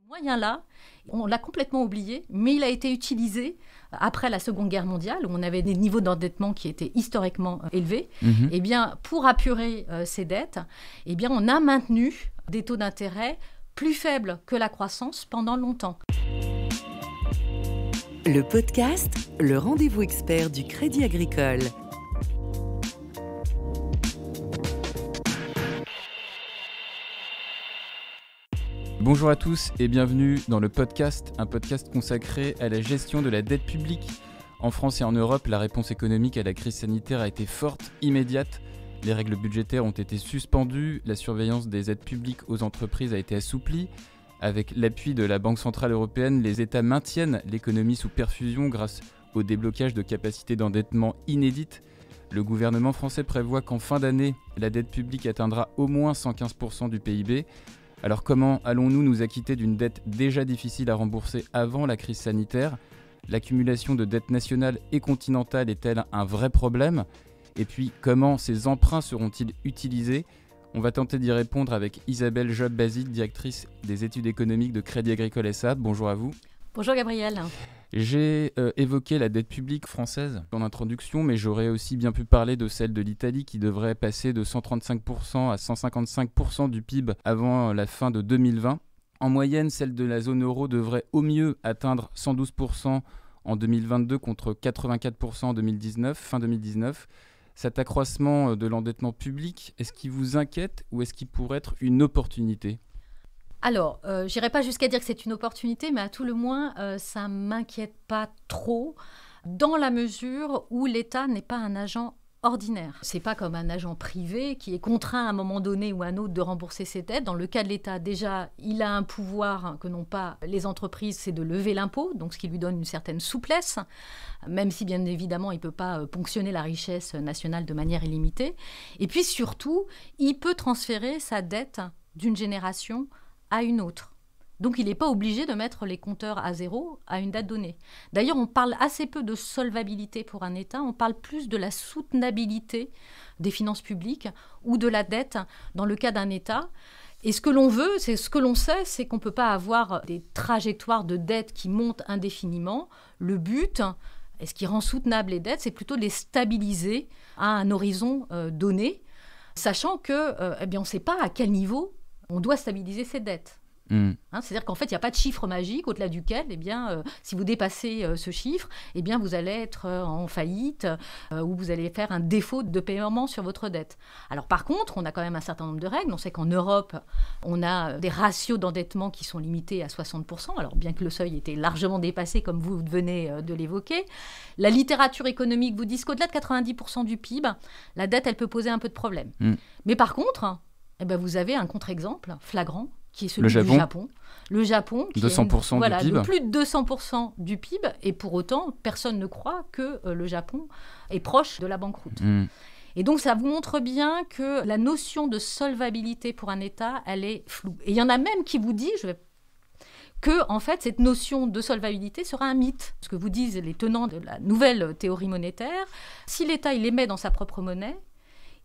Moyen-là, on l'a complètement oublié, mais il a été utilisé après la Seconde Guerre mondiale, où on avait des niveaux d'endettement qui étaient historiquement élevés. Eh bien, pour apurer ces dettes, eh bien, on a maintenu des taux d'intérêt plus faibles que la croissance pendant longtemps. Le podcast, le rendez-vous expert du Crédit Agricole. Bonjour à tous et bienvenue dans le podcast, un podcast consacré à la gestion de la dette publique. En France et en Europe, la réponse économique à la crise sanitaire a été forte, immédiate. Les règles budgétaires ont été suspendues, la surveillance des aides publiques aux entreprises a été assouplie. Avec l'appui de la Banque Centrale Européenne, les États maintiennent l'économie sous perfusion grâce au déblocage de capacités d'endettement inédites. Le gouvernement français prévoit qu'en fin d'année, la dette publique atteindra au moins 115% du PIB. Alors comment allons-nous nous acquitter d'une dette déjà difficile à rembourser avant la crise sanitaire ? L'accumulation de dettes nationales et continentales est-elle un vrai problème ? Et puis comment ces emprunts seront-ils utilisés ? On va tenter d'y répondre avec Isabelle Job-Basile, directrice des études économiques de Crédit Agricole SA. Bonjour à vous. Bonjour Gabriel. J'ai évoqué la dette publique française en introduction, mais j'aurais aussi bien pu parler de celle de l'Italie qui devrait passer de 135% à 155% du PIB avant la fin de 2020. En moyenne, celle de la zone euro devrait au mieux atteindre 112% en 2022 contre 84% en 2019, fin 2019. Cet accroissement de l'endettement public, est-ce qu'il vous inquiète ou est-ce qu'il pourrait être une opportunité ? Alors, j'irai pas jusqu'à dire que c'est une opportunité, mais à tout le moins, ça ne m'inquiète pas trop, dans la mesure où l'État n'est pas un agent ordinaire. C'est pas comme un agent privé qui est contraint à un moment donné ou à un autre de rembourser ses dettes. Dans le cas de l'État, déjà, il a un pouvoir que n'ont pas les entreprises, c'est de lever l'impôt, donc ce qui lui donne une certaine souplesse, même si bien évidemment il ne peut pas ponctionner la richesse nationale de manière illimitée. Et puis surtout, il peut transférer sa dette d'une génération à une autre. Donc il n'est pas obligé de mettre les compteurs à zéro à une date donnée. D'ailleurs, on parle assez peu de solvabilité pour un État, on parle plus de la soutenabilité des finances publiques ou de la dette dans le cas d'un État. Et ce que l'on veut, c'est ce que l'on sait, c'est qu'on ne peut pas avoir des trajectoires de dette qui montent indéfiniment. Le but, et ce qui rend soutenables les dettes, c'est plutôt de les stabiliser à un horizon donné, sachant que, on ne sait pas à quel niveau on doit stabiliser ces dettes. C'est-à-dire qu'en fait, il n'y a pas de chiffre magique au-delà duquel, si vous dépassez ce chiffre, vous allez être en faillite ou vous allez faire un défaut de paiement sur votre dette. Alors par contre, on a quand même un certain nombre de règles. On sait qu'en Europe, on a des ratios d'endettement qui sont limités à 60%, alors bien que le seuil était largement dépassé, comme vous venez de l'évoquer. La littérature économique vous dit qu'au-delà de 90% du PIB, la dette, elle peut poser un peu de problème. Mais par contre, vous avez un contre-exemple flagrant, qui est celui du Japon. Le Japon, qui 200% du PIB. De plus de 200% du PIB, et pour autant, personne ne croit que le Japon est proche de la banqueroute. Et donc, ça vous montre bien que la notion de solvabilité pour un État, elle est floue. Et il y en a même qui vous disent que, en fait, cette notion de solvabilité sera un mythe. Ce que vous disent les tenants de la nouvelle théorie monétaire, si l'État, il émet dans sa propre monnaie,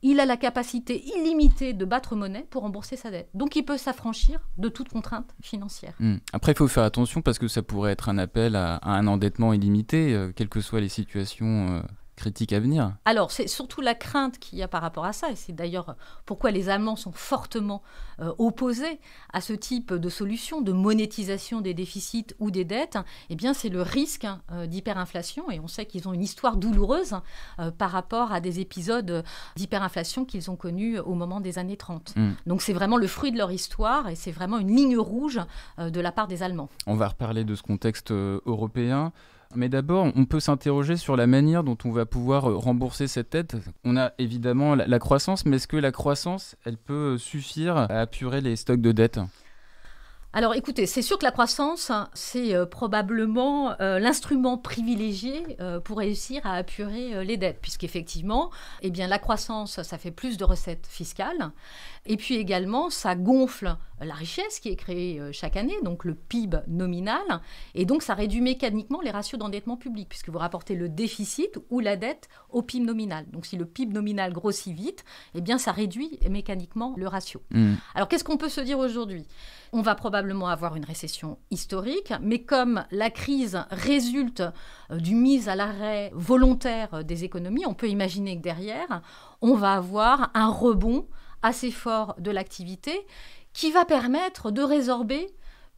il a la capacité illimitée de battre monnaie pour rembourser sa dette. Donc, il peut s'affranchir de toute contrainte financière. Après, il faut faire attention parce que ça pourrait être un appel à un endettement illimité, quelles que soient les situations critiques à venir. Alors, c'est surtout la crainte qu'il y a par rapport à ça, et c'est d'ailleurs pourquoi les Allemands sont fortement opposés à ce type de solution, de monétisation des déficits ou des dettes. C'est le risque d'hyperinflation, et on sait qu'ils ont une histoire douloureuse par rapport à des épisodes d'hyperinflation qu'ils ont connus au moment des années 30. Donc c'est vraiment le fruit de leur histoire, et c'est vraiment une ligne rouge de la part des Allemands. On va reparler de ce contexte européen. Mais d'abord, on peut s'interroger sur la manière dont on va pouvoir rembourser cette dette. On a évidemment la croissance, mais est-ce que la croissance, elle peut suffire à apurer les stocks de dette ? Alors écoutez, c'est sûr que la croissance, c'est probablement l'instrument privilégié pour réussir à apurer les dettes, puisqu'effectivement, la croissance, ça fait plus de recettes fiscales, et puis également, ça gonfle la richesse qui est créée chaque année, donc le PIB nominal, et donc ça réduit mécaniquement les ratios d'endettement public, puisque vous rapportez le déficit ou la dette au PIB nominal. Donc si le PIB nominal grossit vite, ça réduit mécaniquement le ratio. Alors qu'est-ce qu'on peut se dire aujourd'hui ? On va probablement probablement avoir une récession historique, mais comme la crise résulte d'une mise à l'arrêt volontaire des économies, on peut imaginer que derrière, on va avoir un rebond assez fort de l'activité qui va permettre de résorber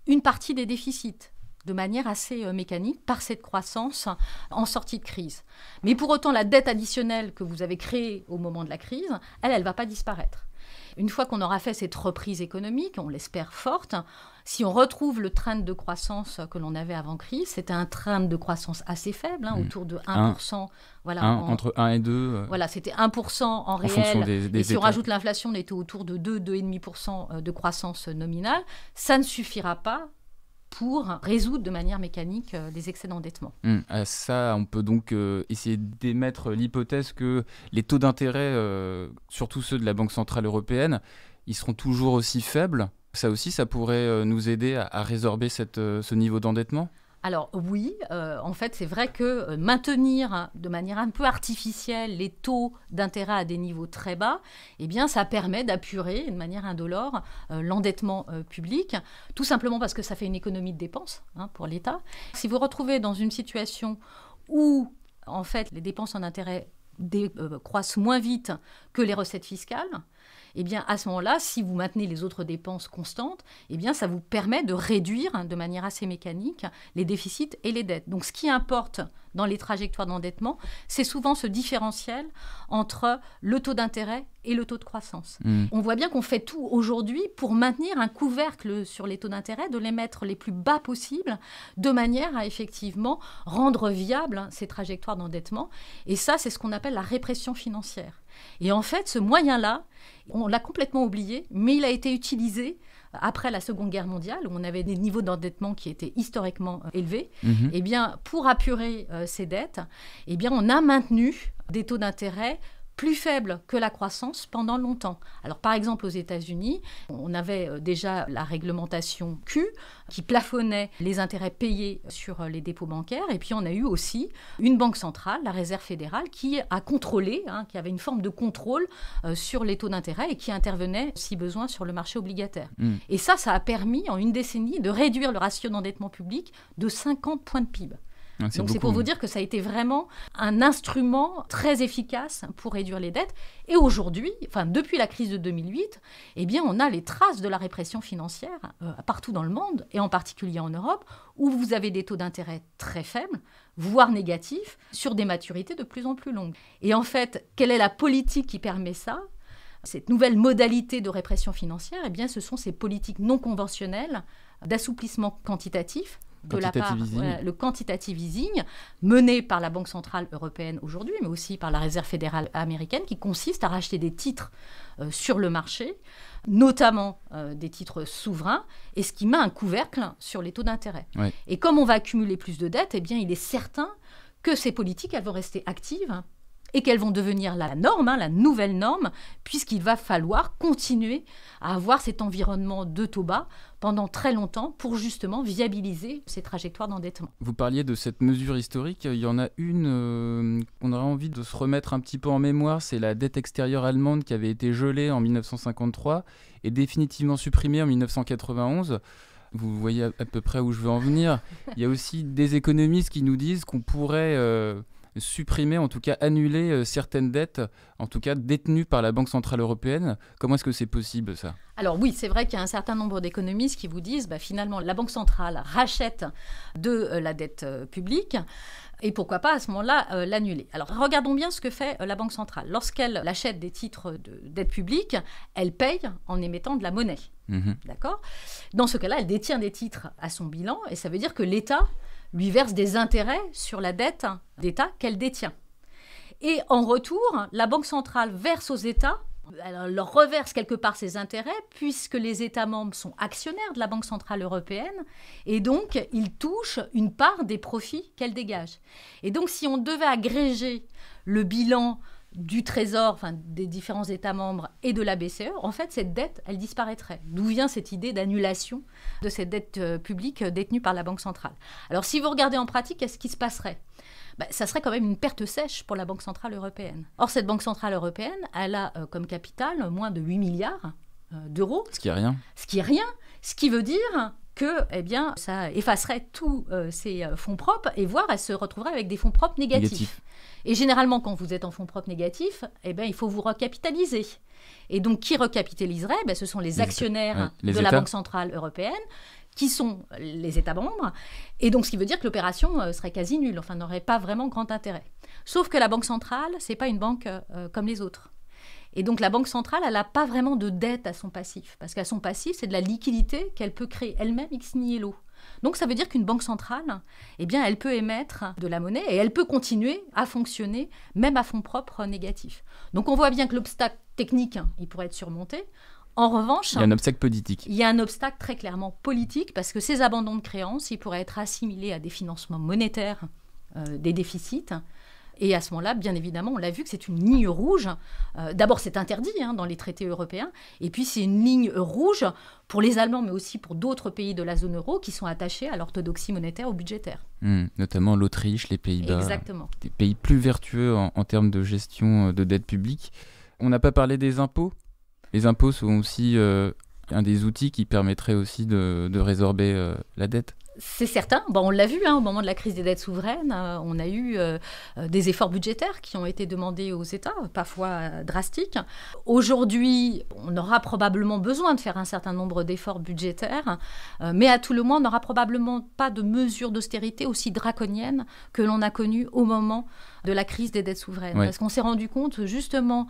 une partie des déficits de manière assez mécanique par cette croissance en sortie de crise. Mais pour autant, la dette additionnelle que vous avez créée au moment de la crise, elle ne va pas disparaître. Une fois qu'on aura fait cette reprise économique, on l'espère forte, si on retrouve le trend de croissance que l'on avait avant crise, c'était un trend de croissance assez faible, autour de 1%. Entre 1 et 2. Voilà, c'était 1% en réel. Des et si on États. rajoute l'inflation, on était autour de 2-2,5% de croissance nominale. Ça ne suffira pas pour résoudre de manière mécanique les excès d'endettement. Ça, on peut donc essayer d'émettre l'hypothèse que les taux d'intérêt, surtout ceux de la Banque Centrale Européenne, ils seront toujours aussi faibles. Ça aussi, ça pourrait nous aider à résorber ce niveau d'endettement ? Alors oui, en fait, c'est vrai que maintenir de manière un peu artificielle les taux d'intérêt à des niveaux très bas, eh bien, ça permet d'apurer de manière indolore l'endettement public, tout simplement parce que ça fait une économie de dépenses pour l'État. Si vous retrouvez dans une situation où, en fait, les dépenses en intérêt croissent moins vite que les recettes fiscales, eh bien, à ce moment-là, si vous maintenez les autres dépenses constantes, eh bien, ça vous permet de réduire de manière assez mécanique les déficits et les dettes. Donc, ce qui importe dans les trajectoires d'endettement, c'est souvent ce différentiel entre le taux d'intérêt et le taux de croissance. On voit bien qu'on fait tout aujourd'hui pour maintenir un couvercle sur les taux d'intérêt, de les mettre les plus bas possibles, de manière à effectivement rendre viables ces trajectoires d'endettement. Et ça, c'est ce qu'on appelle la répression financière. Et en fait, ce moyen-là, on l'a complètement oublié, mais il a été utilisé après la Seconde Guerre mondiale, où on avait des niveaux d'endettement qui étaient historiquement élevés. Eh bien, pour apurer ces dettes, eh bien, on a maintenu des taux d'intérêt plus faible que la croissance pendant longtemps. Alors, par exemple, aux États-Unis, on avait déjà la réglementation Q qui plafonnait les intérêts payés sur les dépôts bancaires. Et puis, on a eu aussi une banque centrale, la Réserve fédérale, qui a contrôlé, qui avait une forme de contrôle sur les taux d'intérêt et qui intervenait, si besoin, sur le marché obligataire. Et ça a permis, en une décennie, de réduire le ratio d'endettement public de 50 points de PIB. Donc c'est pour vous dire que ça a été vraiment un instrument très efficace pour réduire les dettes. Et aujourd'hui, depuis la crise de 2008, eh bien, on a les traces de la répression financière partout dans le monde, et en particulier en Europe, où vous avez des taux d'intérêt très faibles, voire négatifs, sur des maturités de plus en plus longues. Et en fait, quelle est la politique qui permet ça ? Cette nouvelle modalité de répression financière, eh bien, ce sont ces politiques non conventionnelles d'assouplissement quantitatif, de la part, le quantitative easing, mené par la Banque Centrale Européenne aujourd'hui, mais aussi par la Réserve Fédérale Américaine, qui consiste à racheter des titres sur le marché, notamment des titres souverains, et ce qui met un couvercle sur les taux d'intérêt. Ouais. Et comme on va accumuler plus de dettes, eh bien, il est certain que ces politiques, elles vont rester actives et qu'elles vont devenir la norme, la nouvelle norme, puisqu'il va falloir continuer à avoir cet environnement de taux bas pendant très longtemps pour justement viabiliser ces trajectoires d'endettement. Vous parliez de cette mesure historique, il y en a une qu'on aurait envie de se remettre un petit peu en mémoire, c'est la dette extérieure allemande qui avait été gelée en 1953 et définitivement supprimée en 1991. Vous voyez à peu près où je veux en venir. Il y a aussi des économistes qui nous disent qu'on pourrait supprimer, en tout cas annuler certaines dettes, en tout cas détenues par la Banque Centrale Européenne. Comment est-ce que c'est possible, ça ? Alors oui, c'est vrai qu'il y a un certain nombre d'économistes qui vous disent finalement la Banque Centrale rachète de la dette publique et pourquoi pas à ce moment-là l'annuler. Alors regardons bien ce que fait la Banque Centrale. Lorsqu'elle achète des titres de dette publique, elle paye en émettant de la monnaie. D'accord ? Dans ce cas-là, elle détient des titres à son bilan et ça veut dire que l'État lui verse des intérêts sur la dette d'État qu'elle détient. Et en retour, la Banque centrale verse aux États, elle leur reverse quelque part ces intérêts, puisque les États membres sont actionnaires de la Banque centrale européenne, et donc ils touchent une part des profits qu'elle dégage. Et donc si on devait agréger le bilan du Trésor, des différents États membres et de la BCE, en fait, cette dette, elle disparaîtrait. D'où vient cette idée d'annulation de cette dette publique détenue par la Banque centrale ? Alors, si vous regardez en pratique, qu'est-ce qui se passerait ? Ça serait quand même une perte sèche pour la Banque centrale européenne. Or, cette Banque centrale européenne, elle a comme capital moins de 8 milliards d'euros. Ce qui est rien. Ce qui est rien. Ce qui veut dire que ça effacerait tous ces fonds propres et voire elle se retrouverait avec des fonds propres négatifs. Et généralement, quand vous êtes en fonds propres négatifs, il faut vous recapitaliser. Et donc, qui recapitaliserait ? Ce sont les actionnaires de la Banque Centrale Européenne, qui sont les États membres. Et donc, ce qui veut dire que l'opération serait quasi nulle, n'aurait pas vraiment grand intérêt. Sauf que la Banque Centrale, ce n'est pas une banque comme les autres. Et donc, la Banque Centrale, elle n'a pas vraiment de dette à son passif. Parce qu'à son passif, c'est de la liquidité qu'elle peut créer elle-même ex nihilo. Donc, ça veut dire qu'une banque centrale, elle peut émettre de la monnaie et elle peut continuer à fonctionner, même à fonds propres négatifs. Donc, on voit bien que l'obstacle technique, il pourrait être surmonté. En revanche, il y a un obstacle politique. Il y a un obstacle très clairement politique parce que ces abandons de créances, ils pourraient être assimilés à des financements monétaires des déficits. Et à ce moment-là, bien évidemment, on l'a vu que c'est une ligne rouge. D'abord, c'est interdit dans les traités européens. Et puis, c'est une ligne rouge pour les Allemands, mais aussi pour d'autres pays de la zone euro qui sont attachés à l'orthodoxie monétaire ou budgétaire. Notamment l'Autriche, les Pays-Bas. Exactement. Des pays plus vertueux en termes de gestion de dette publique. On n'a pas parlé des impôts. Les impôts sont aussi un des outils qui permettrait aussi de résorber la dette. C'est certain. On l'a vu au moment de la crise des dettes souveraines. On a eu des efforts budgétaires qui ont été demandés aux États, parfois drastiques. Aujourd'hui, on aura probablement besoin de faire un certain nombre d'efforts budgétaires, mais à tout le moins, on n'aura probablement pas de mesures d'austérité aussi draconiennes que l'on a connues au moment de la crise des dettes souveraines. Ouais. Parce qu'on s'est rendu compte, justement,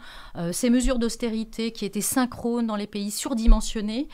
ces mesures d'austérité qui étaient synchrones dans les pays surdimensionnés,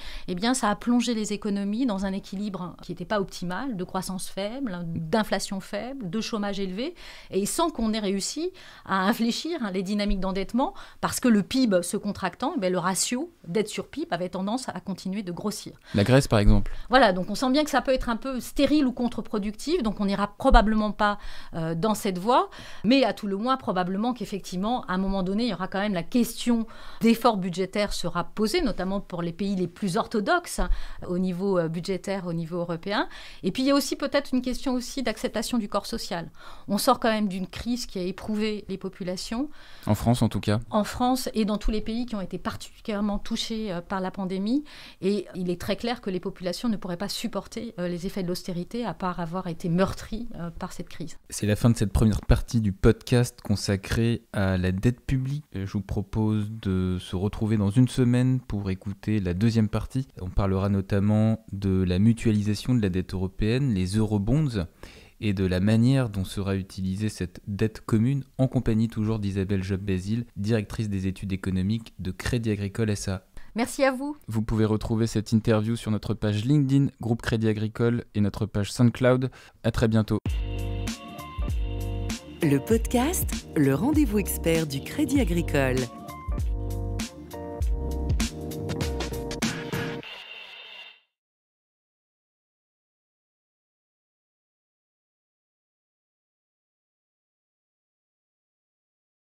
ça a plongé les économies dans un équilibre qui n'était pas optimal, de croissance faible, d'inflation faible, de chômage élevé, et sans qu'on ait réussi à infléchir les dynamiques d'endettement, parce que le PIB se contractant, le ratio dette sur PIB avait tendance à continuer de grossir. La Grèce, par exemple. Voilà, donc on sent bien que ça peut être un peu stérile ou contre-productif, donc on n'ira probablement pas dans cette voie, mais à tout le moins, probablement qu'effectivement, à un moment donné, il y aura quand même la question d'efforts budgétaires sera posée, notamment pour les pays les plus orthodoxes au niveau budgétaire, au niveau européen. Et puis, il y a aussi peut-être une question aussi d'acceptation du corps social. On sort quand même d'une crise qui a éprouvé les populations. En France, en tout cas. En France et dans tous les pays qui ont été particulièrement touchés par la pandémie. Et il est très clair que les populations ne pourraient pas supporter les effets de l'austérité à part avoir été meurtries par cette crise. C'est la fin de cette première partie du podcast consacré à la dette publique. Je vous propose de se retrouver dans une semaine pour écouter la deuxième partie. On parlera notamment de la mutualisation de la dette européenne, les eurobonds, et de la manière dont sera utilisée cette dette commune, en compagnie toujours d'Isabelle Job-Basile, directrice des études économiques de Crédit Agricole SA. Merci à vous. Vous pouvez retrouver cette interview sur notre page LinkedIn, Groupe Crédit Agricole, et notre page SoundCloud. À très bientôt. Le podcast, le rendez-vous expert du Crédit Agricole.